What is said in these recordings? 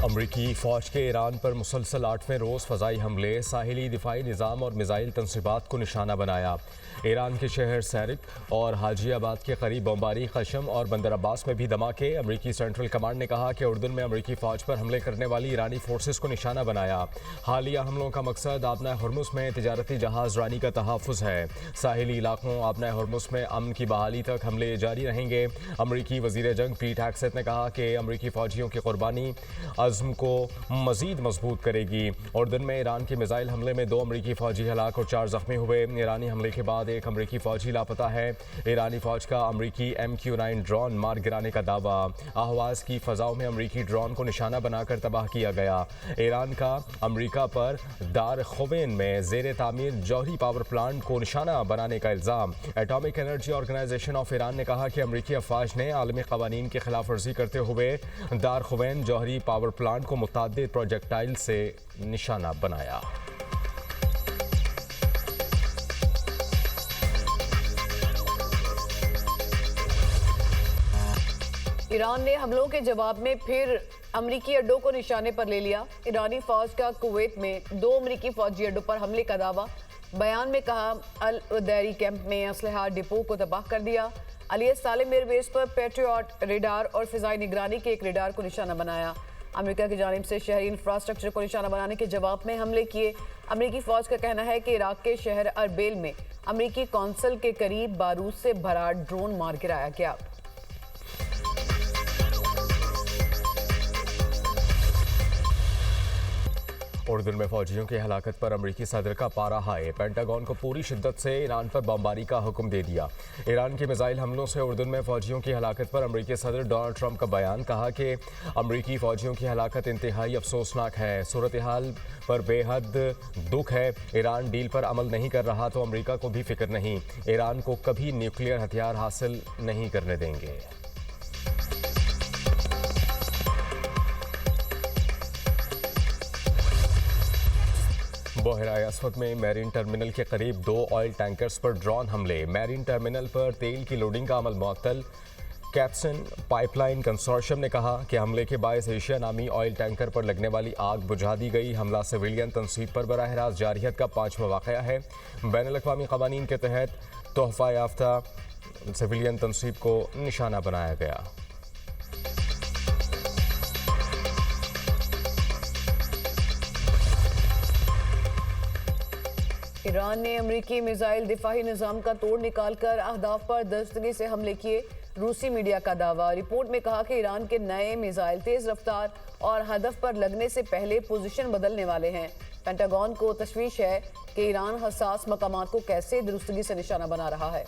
अमरीकी फ़ौज के ईरान पर मुसलसल 8वें रोज़ फ़ज़ाई हमले, साहिली दिफाई निज़ाम और मिज़ाइल तनसीबात को निशाना बनाया। ईरान के शहर सैरिक और हाजियाबाद के करीब बमबारी, क़शम और बंदर अब्बास में भी धमाके। अमरीकी सेंट्रल कमांड ने कहा कि उर्दन में अमरीकी फ़ौज पर हमले करने वाली ईरानी फोर्सेस को निशाना बनाया। हालिया हमलों का मकसद आबना हुर्मुज़ में तिजारती जहाज़ रानी का तहफ़्फ़ुज़ है। साहिली इलाकों आबना हुर्मुज़ में अमन की बहाली तक हमले जारी रहेंगे। अमरीकी वज़ीर जंग पीट हेग्सेथ ने कहा कि अमरीकी फ़ौजियों की कुर्बानी अज़्म को मज़ीद मजबूत करेगी। उर्दन में ईरान के मिसाइल हमले में 2 अमरीकी फ़ौजी हलाक और 4 ज़ख्मी हुए। ईरानी हमले के बाद एक अमरीकी फ़ौजी लापता है। ईरानी फ़ौज का अमरीकी MQ-9 ड्रोन मार गिराने का दावा। अहवाज़ की फ़ज़ाओं में अमरीकी ड्रोन को निशाना बनाकर तबाह किया गया। ईरान का अमरीका पर दार खुवैन में ज़ेर तामीर जौहरी पावर प्लांट को निशाना बनाने का इल्ज़ाम। Atomic energy organisation of Iran ने कहा कि अमरीकी अफवाज ने आलमी क़वानीन की खिलाफ वर्जी करते हुए दार खुवैन जौहरी पावर प्लांट को मुतादिद प्रोजेक्टाइल से निशाना बनाया। ईरान ने हमलों के जवाब में फिर अमरीकी अड्डों को निशाने पर ले लिया। ईरानी फौज का कुवैत में 2 अमरीकी फौजी अड्डों पर हमले का दावा। बयान में कहा, अल उदैरी कैंप में असलहा डिपो को तबाह कर दिया। अलिया सालेम एयरबेस पर पेट्रियट रेडार और फिजाई निगरानी के एक रेडार को निशाना बनाया। अमेरिका की जानिब से शहरी इंफ्रास्ट्रक्चर को निशाना बनाने के जवाब में हमले किए। अमेरिकी फौज का कहना है कि इराक के शहर अरबेल में अमेरिकी कौंसल के करीब बारूद से भरा ड्रोन मार गिराया गया। उर्दन में फौजियों की हलाकत पर अमरीकी सदर का पारा हाई। पेंटागन को पूरी शिद्दत से ईरान पर बमबारी का हुक्म दे दिया। ईरान के मिसाइल हमलों से उर्दन में फौजियों की हलाकत पर अमरीकी सदर डोनाल्ड ट्रंप का बयान। कहा कि अमरीकी फौजियों की हलाकत इंतहाई अफसोसनाक है। सूरत हाल पर बेहद दुख है। ईरान डील पर अमल नहीं कर रहा तो अमरीका को भी फिक्र नहीं। ईरान को कभी न्यूक्लियर हथियार हासिल नहीं करने देंगे। बहरा असवद में मैरीन टर्मिनल के करीब 2 ऑयल टैंकर्स पर ड्रोन हमले। मैरीन टर्मिनल पर तेल की लोडिंग का अमल मुअत्तल। कैप्सन पाइपलाइन कंसोर्शियम ने कहा कि हमले के बायस एशिया नामी ऑयल टैंकर पर लगने वाली आग बुझा दी गई। हमला सिविलियन तनसीब पर बराह रास्त जारियत का 5वां वाक़या है। बैनुल-अक़वामी क़वानीन के तहत तोहफ़ा याफ्ता सिविलियन तनसीब को निशाना बनाया गया। ईरान ने अमरीकी मिसाइल दिफाही निज़ाम का तोड़ निकालकर अहदाफ पर दस्तगी से हमले किए। रूसी मीडिया का दावा। रिपोर्ट में कहा कि ईरान के नए मिसाइल तेज रफ्तार और हदफ पर लगने से पहले पोजीशन बदलने वाले हैं। पेंटागन को तशवीश है कि ईरान हसास मकामात को कैसे दुरुस्तगी से निशाना बना रहा है।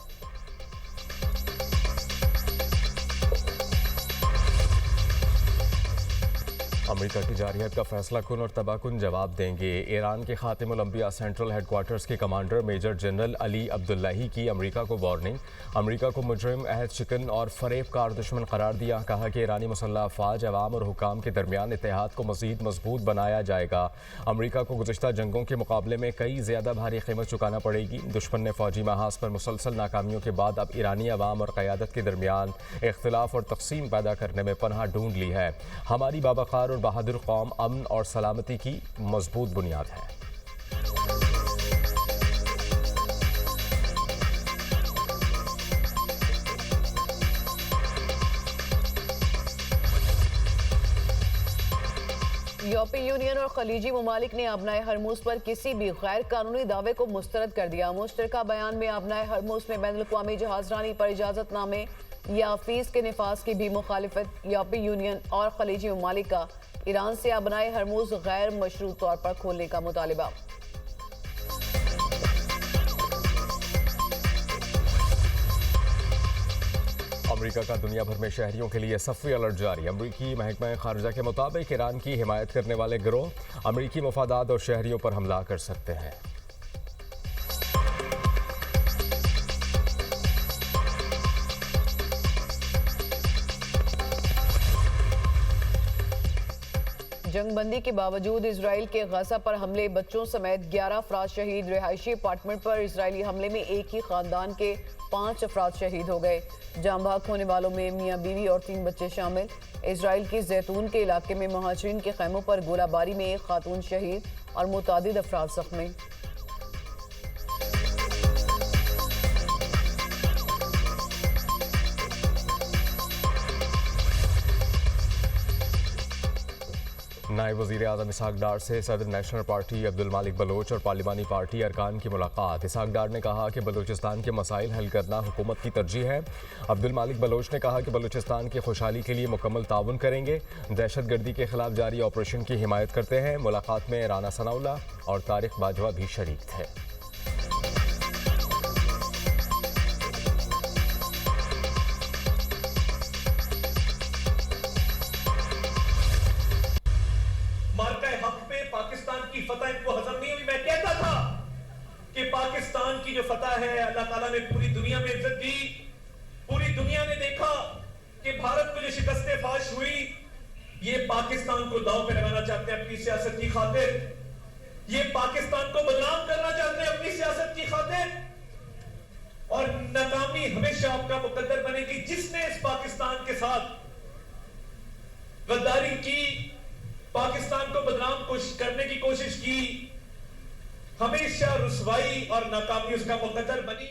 अमेरिका की जारियत का फैसला कुन और तबाहकुन जवाब देंगे। ईरान के खातिमुल अंबिया सेंट्रल हेडक्वार्टर्स के commander major general Ali Abdollahi की अमेरिका को वार्निंग। अमेरिका को मुजरिम, अहद शिकन और फरेब कार दुश्मन करार दिया। कहा कि ईरानी मुसल्लह अफवाज, अवाम और हुकाम के दरमियान इत्तेहाद को मज़ीद मजबूत बनाया जाएगा। अमेरिका को गुज़िश्ता जंगों के मुकाबले में कई ज़्यादा भारी कीमत चुकाना पड़ेगी। दुश्मन ने फौजी महाज पर मुसलसल नाकामियों के बाद अब ईरानी अवाम और क़यादत के दरमियान इख्तिलाफ और तकसीम पैदा करने में पनाह ढूंढ ली है। हमारी बावक़ार और बहादुर कौम अमन और सलामती की मजबूत बुनियाद है। यूरोपीय यूनियन और खलीजी ममालिक ने आबनाए हरमुज़ पर किसी भी गैर कानूनी दावे को मुस्तरद कर दिया। मुश्तरका बयान में आबनाए हरमुज़ में बैनुल-अक़वामी जहाज़रानी पर इजाज़तनामे या फीस के निफाज की भी मुखालिफत। यूरोपीय यूनियन और खलीजी ममालिक का ईरान से आबनाए हरमुज़ गैर मशरूत तौर पर खोलने का मुतालिबा। अमेरिका का दुनिया भर में शहरियों के लिए सफ़री अलर्ट जारी। अमेरिकी महकमा खारजा के मुताबिक ईरान की हिमायत करने वाले गिरोह अमेरिकी मफादात और शहरियों पर हमला कर सकते हैं। जंगबंदी के बावजूद इसराइल के गजा पर हमले, बच्चों समेत 11 अफराद शहीद। रिहायशी अपार्टमेंट पर इसराइली हमले में एक ही खानदान के 5 अफराद शहीद हो गए। जाम बहक होने वालों में मियाँ बीवी और 3 बच्चे शामिल। इसराइल की जैतून के इलाके में महाजरीन के खैमों पर गोलाबारी में एक खातून शहीद और मुतादिद अफराद जख्मी। नायब वज़ीर आज़म इसहाक डार से सदर नेशनल पार्टी अब्दुल मालिक बलोच और पार्लिमानी पार्टी अरकान की मुलाकात। इसहाक डार ने कहा कि बलूचिस्तान के मसाइल हल करना हुकूमत की तरजीह है। अब्दुल मालिक बलोच ने कहा कि बलूचिस्तान की खुशहाली के लिए मुकम्मल ताउन करेंगे। दहशतगर्दी के खिलाफ जारी ऑपरेशन की हिमायत करते हैं। मुलाकात में राना सनाउल्लाह और तारिक बाजवा भी शरीक थे। पाकिस्तान की फतह इनको हजम नहीं हुई। मैं कहता था कि पाकिस्तान की जो फतह है अल्लाह ताला ने पूरी दुनिया में इज्जत दी। पूरी दुनिया ने देखा कि भारत को जो शिकस्त फाश हुई, ये पाकिस्तान को दांव पे लगाना चाहते हैं अपनी सियासत की खातिर। ये पाकिस्तान को बदनाम करना चाहते हैं अपनी सियासत की खातिर। और नाकामी हमेशा आपका मुकद्दर बनेगी। जिसने इस पाकिस्तान के साथ गद्दारी की, पाकिस्तान को बदनाम करने की कोशिश की, हमेशा रुसवाई और नाकामी उसका मुकद्दर बनी।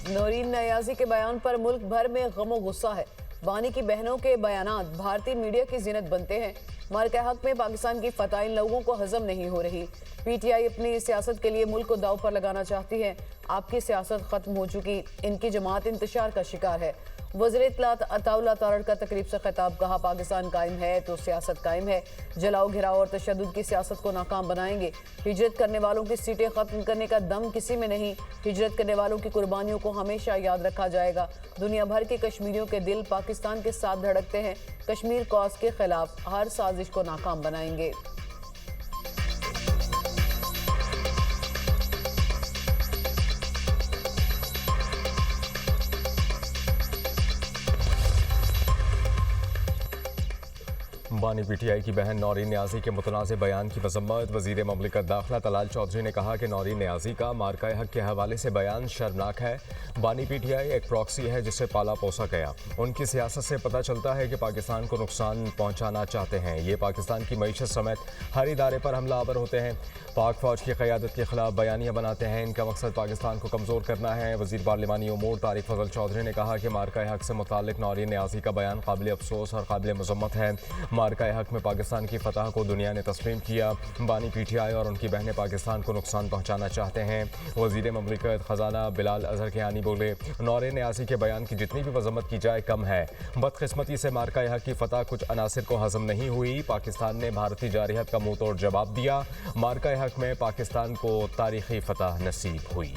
नौरीन नयाजी के बयान पर मुल्क भर में गमो गुस्सा है। बानी की बहनों के बयानात भारतीय मीडिया की जिनत बनते हैं। मार्का हक में पाकिस्तान की फतह इन लोगों को हजम नहीं हो रही। पीटीआई अपनी सियासत के लिए मुल्क को दाव पर लगाना चाहती है। आपकी सियासत खत्म हो चुकी, इनकी जमात इंतशार का शिकार है। वज़ीर इत्तलात अताउल्लाह तारड़ का तकरीब से खिताब, कहा पाकिस्तान कायम है तो सियासत कायम है। जलाओ घिराओ और तशद्दुद की सियासत को नाकाम बनाएंगे। हिजरत करने वालों की सीटें खत्म करने का दम किसी में नहीं। हिजरत करने वालों की कुर्बानियों को हमेशा याद रखा जाएगा। दुनिया भर के कश्मीरियों के दिल पाकिस्तान के साथ धड़कते हैं। कश्मीर कॉज के खिलाफ हर साजिश को नाकाम बनाएंगे। बानी पीटीआई की बहन नौरीन न्याजी के मुतनाज़ बयान की मजम्मत। वज़ीर ममलिकत दाखिला तलाल चौधरी ने कहा कि नौरीन न्याजी का मार्का हक के हवाले से बयान शर्मनाक है। बानी पीटीआई एक प्रॉक्सी है जिसे पाला पोसा गया। उनकी सियासत से पता चलता है कि पाकिस्तान को नुकसान पहुँचाना चाहते हैं। ये पाकिस्तान की मईशत समेत हर इदारे पर हमलावर होते हैं। पाक फ़ौज की क़यादत के खिलाफ बयानियाँ बनाते हैं। इनका मकसद पाकिस्तान को कमज़ोर करना है। वज़ीर पार्लिमानी उमूर तारिक फजल चौधरी ने कहा कि मार्का हक से मुताल्लिक़ नौरीन न्याजी का बयान काबिल अफसोस और काबिल मजम्मत है। मार्का हक में पाकिस्तान की फतह को दुनिया ने तस्लीम किया। बानी पीटीआई और उनकी बहनें पाकिस्तान को नुकसान पहुँचाना चाहते हैं। वज़ीर ममलिकत ख़जाना बिलाल अज़हर कियानी बोले, नौरीन न्याजी के बयान की जितनी भी मजम्मत की जाए कम है। बदकिस्मती से मार्का हक की फतह कुछ अनासिर को हजम नहीं हुई। पाकिस्तान ने भारतीय जारहियत का मुंह तोड़ जवाब दिया। मार्का हक में पाकिस्तान को तारीखी फतह नसीब हुई।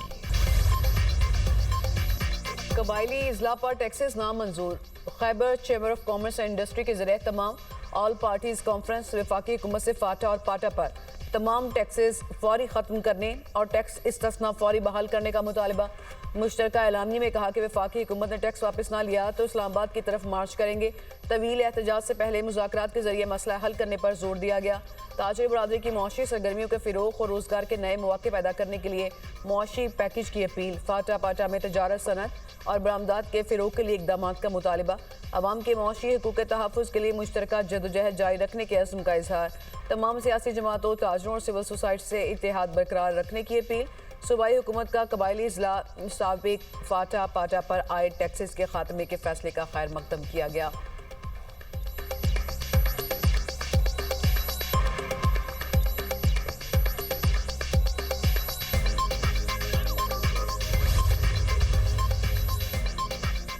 कबायली इजला पर टैक्सेस नामंजूर। Khyber chamber of commerce and industry के ज़रिए तमाम ऑल पार्टीज कॉन्फ्रेंस वफाकी हुकूमत से फाटा और पाटा पर तमाम टैक्सेस फौरी ख़त्म करने और टैक्स इस्तिस्ना फौरी बहाल करने का मुतालबा। मुश्तरका एलामी में कहा कि वफाकी हुकूमत ने टैक्स वापस ना लिया तो इस्लामाबाद की तरफ मार्च करेंगे। तवील एहतजाज से पहले मुज़ाकरात के जरिए मसला हल करने पर जोर दिया गया। ताजर बरादरी की मुआशी सरगर्मियों के फ़िरोग़ और रोज़गार के नए मौके पैदा करने के लिए मुआशी पैकेज की अपील। फाटा पाटा में तजारत, सनत और बरामदात के फ़िरोग़ के लिए इक़दाम का मुतालबा। अवाम के मुआशी हकूक़ तहफ़्फ़ुज़ के लिए मुश्तरका जदोजहद जारी रखने के अज़्म का इजहार। तमाम सियासी जमातों, ताजरों और सिविल सोसाइटी से इत्तेहाद बरकरार रखने की अपील। सूबाई हुकूमत का कबायली इजला साबिक फाटा पाटा पर आए टैक्सेस के खात्मे के फैसले का खैर मकदम किया गया।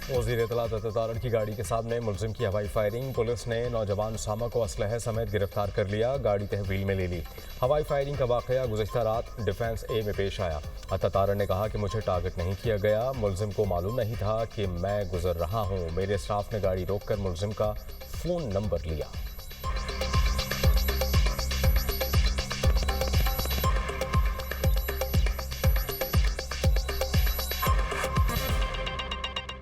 वज़ीर इत्तलात तारड़ की गाड़ी के सामने मुलजिम की हवाई फायरिंग। पुलिस ने नौजवान उसामा को असलहे समेत गिरफ्तार कर लिया। गाड़ी तहवील में ले ली। हवाई फायरिंग का वाक़या गुज़िश्ता रात डिफेंस ए में पेश आया। तारड़ ने कहा कि मुझे टारगेट नहीं किया गया। मुलजिम को मालूम नहीं था कि मैं गुजर रहा हूँ। मेरे स्टाफ ने गाड़ी रोक कर मुलजिम का फ़ोन नंबर लिया।